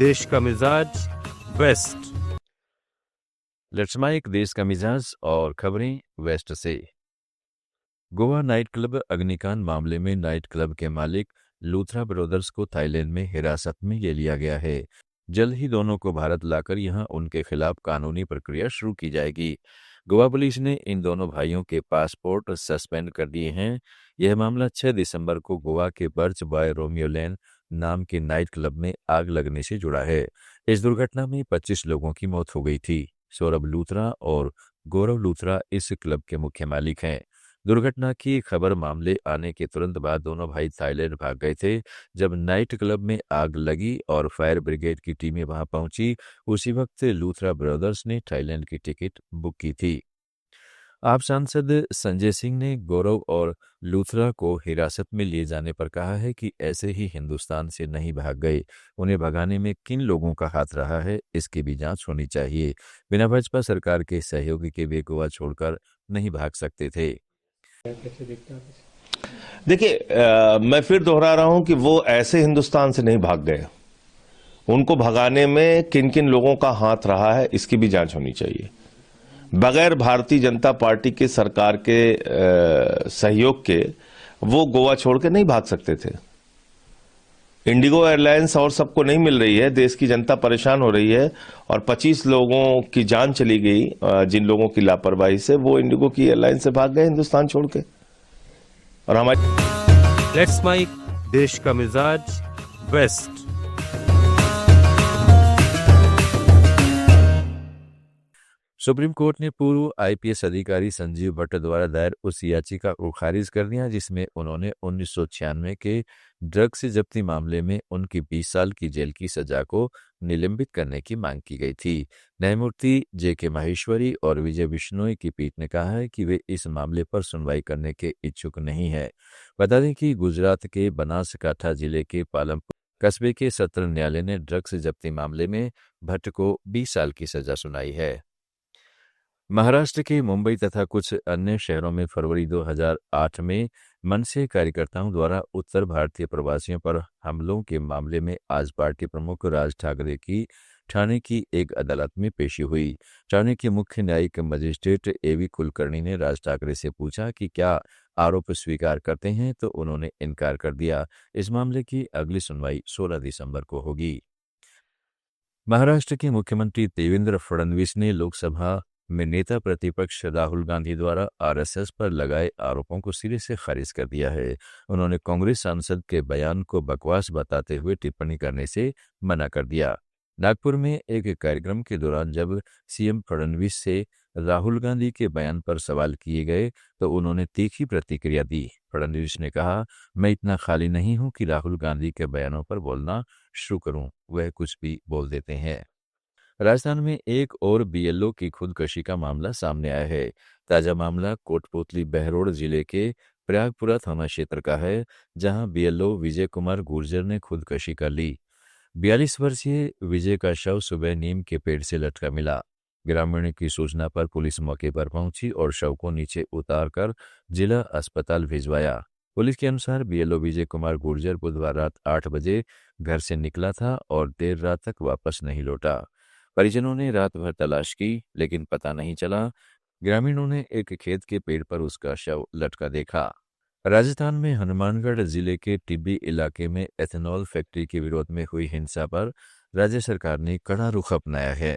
देश का मिजाज वेस्ट। लेट्स माइक देश का मिजाज और खबरें वेस्ट से। गोवा नाइट क्लब अग्निकांड मामले में नाइट क्लब के मालिक लूथरा ब्रदर्स को थाईलैंड में हिरासत में ले लिया गया है। जल्द ही दोनों को भारत लाकर यहां उनके खिलाफ कानूनी प्रक्रिया शुरू की जाएगी। गोवा पुलिस ने इन दोनों भाइयों के पासपोर्ट सस्पेंड कर दिए हैं। यह मामला 6 दिसंबर को गोवा के बर्च बॉय रोमियो लेन नाम के नाइट क्लब में आग लगने से जुड़ा है। इस दुर्घटना में 25 लोगों की मौत हो गई थी। सौरभ लूथरा और गौरव लूथरा इस क्लब के मुख्य मालिक हैं। दुर्घटना की खबर मामले आने के तुरंत बाद दोनों भाई थाईलैंड भाग गए थे। जब नाइट क्लब में आग लगी और फायर ब्रिगेड की टीमें वहां पहुंची, उसी वक्त लूथरा ब्रदर्स ने थाईलैंड की टिकट बुक की थी। आप सांसद संजय सिंह ने गौरव और लूथरा को हिरासत में लिए जाने पर कहा है कि ऐसे ही हिंदुस्तान से नहीं भाग गए। उन्हें भगाने में किन लोगों का हाथ रहा है, इसकी भी जांच होनी चाहिए। बिना भाजपा सरकार के सहयोगी के वे गोवा छोड़कर नहीं भाग सकते थे। देखिए, मैं फिर दोहरा रहा हूं कि वो ऐसे हिंदुस्तान से नहीं भाग गए। उनको भगाने में किन किन लोगों का हाथ रहा है, इसकी भी जांच होनी चाहिए। बगैर भारतीय जनता पार्टी के सरकार के सहयोग के वो गोवा छोड़ के नहीं भाग सकते थे। इंडिगो एयरलाइंस और सबको नहीं मिल रही है, देश की जनता परेशान हो रही है और 25 लोगों की जान चली गई जिन लोगों की लापरवाही से। वो इंडिगो की एयरलाइन से भाग गए हिंदुस्तान छोड़ के। और हमारे लेट्स माइक देश का मिजाज वेस्ट। सुप्रीम कोर्ट ने पूर्व आईपीएस अधिकारी संजीव भट्ट द्वारा दायर उस याचिका को खारिज कर दिया जिसमें उन्होंने 1996 के ड्रग्स से जब्ती मामले में उनकी 20 साल की जेल की सजा को निलंबित करने की मांग की गई थी। न्यायमूर्ति जेके माहेश्वरी और विजय बिश्नोई की पीठ ने कहा है कि वे इस मामले पर सुनवाई करने के इच्छुक नहीं है। बता दें कि गुजरात के बनासकांठा जिले के पालमपुर कस्बे के सत्र न्यायालय ने ड्रग्स जब्ती मामले में भट्ट को 20 साल की सजा सुनाई है। महाराष्ट्र के मुंबई तथा कुछ अन्य शहरों में फरवरी 2008 में मनसे कार्यकर्ताओं द्वारा उत्तर भारतीय प्रवासियों पर हमलों के मामले में आज पार्टी प्रमुख राज ठाकरे की ठाणे की एक अदालत में पेशी हुई। ठाणे के मुख्य न्यायिक मजिस्ट्रेट एवी कुलकर्णी ने राज ठाकरे से पूछा कि क्या आरोप स्वीकार करते हैं, तो उन्होंने इनकार कर दिया। इस मामले की अगली सुनवाई 16 दिसंबर को होगी। महाराष्ट्र के मुख्यमंत्री देवेंद्र फडणवीस ने लोकसभा में नेता प्रतिपक्ष राहुल गांधी द्वारा आरएसएस पर लगाए आरोपों को सिरे से खारिज कर दिया है। उन्होंने कांग्रेस सांसद के बयान को बकवास बताते हुए टिप्पणी करने से मना कर दिया। नागपुर में एक कार्यक्रम के दौरान जब सीएम फडणवीस से राहुल गांधी के बयान पर सवाल किए गए तो उन्होंने तीखी प्रतिक्रिया दी। फडणवीस ने कहा, मैं इतना खाली नहीं हूं कि राहुल गांधी के बयानों पर बोलना शुरू करूं, वह कुछ भी बोल देते हैं। राजस्थान में एक और बीएलओ की खुदकुशी का मामला सामने आया है। ताजा मामला कोटपुतली बहरोड जिले के प्रयागपुरा थाना क्षेत्र का है, जहां बीएलओ विजय कुमार गुर्जर ने खुदकुशी कर ली। 42 वर्षीय विजय का शव सुबह नीम के पेड़ से लटका मिला। ग्रामीणों की सूचना पर पुलिस मौके पर पहुंची और शव को नीचे उतारकर जिला अस्पताल भिजवाया। पुलिस के अनुसार बीएलओ विजय कुमार गुर्जर बुधवार रात 8 बजे घर से निकला था और देर रात तक वापस नहीं लौटा। परिजनों ने रात भर तलाश की लेकिन पता नहीं चला। ग्रामीणों ने एक खेत के पेड़ पर उसका शव लटका देखा। राजस्थान में हनुमानगढ़ जिले के टिब्बी इलाके में एथेनॉल फैक्ट्री के विरोध में हुई हिंसा पर राज्य सरकार ने कड़ा रुख अपनाया है।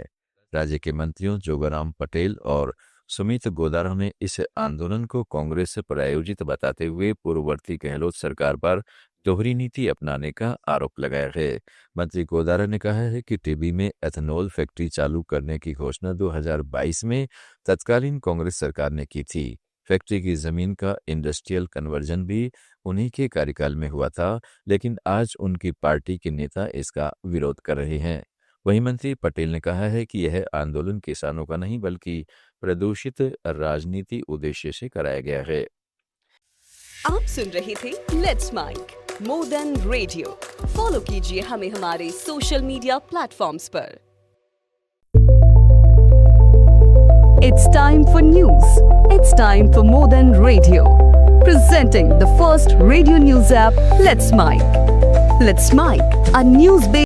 राज्य के मंत्रियों जोगाराम पटेल और सुमित गोदारा ने इस आंदोलन को कांग्रेस प्रायोजित बताते हुए पूर्ववर्ती गहलोत सरकार पर दोहरी नीति अपनाने का आरोप लगाया है। मंत्री गोदारा ने कहा है कि टिब्बी में एथेनॉल फैक्ट्री चालू करने की घोषणा 2022 में तत्कालीन कांग्रेस सरकार ने की थी। फैक्ट्री की जमीन का इंडस्ट्रियल कन्वर्जन भी उन्हीं के कार्यकाल में हुआ था, लेकिन आज उनकी पार्टी के नेता इसका विरोध कर रहे हैं। वहीं मंत्री पटेल ने कहा है कि यह आंदोलन किसानों का नहीं बल्कि प्रदूषित राजनीति उद्देश्य से कराया गया है। आप सुन रहे थे let's mike more than radio. Follow कीजिए हमें हमारे सोशल मीडिया प्लेटफॉर्म्स पर। It's time for news. It's time for more than radio. Presenting the first radio news app, Let's Mic. Let's Mic, a news-based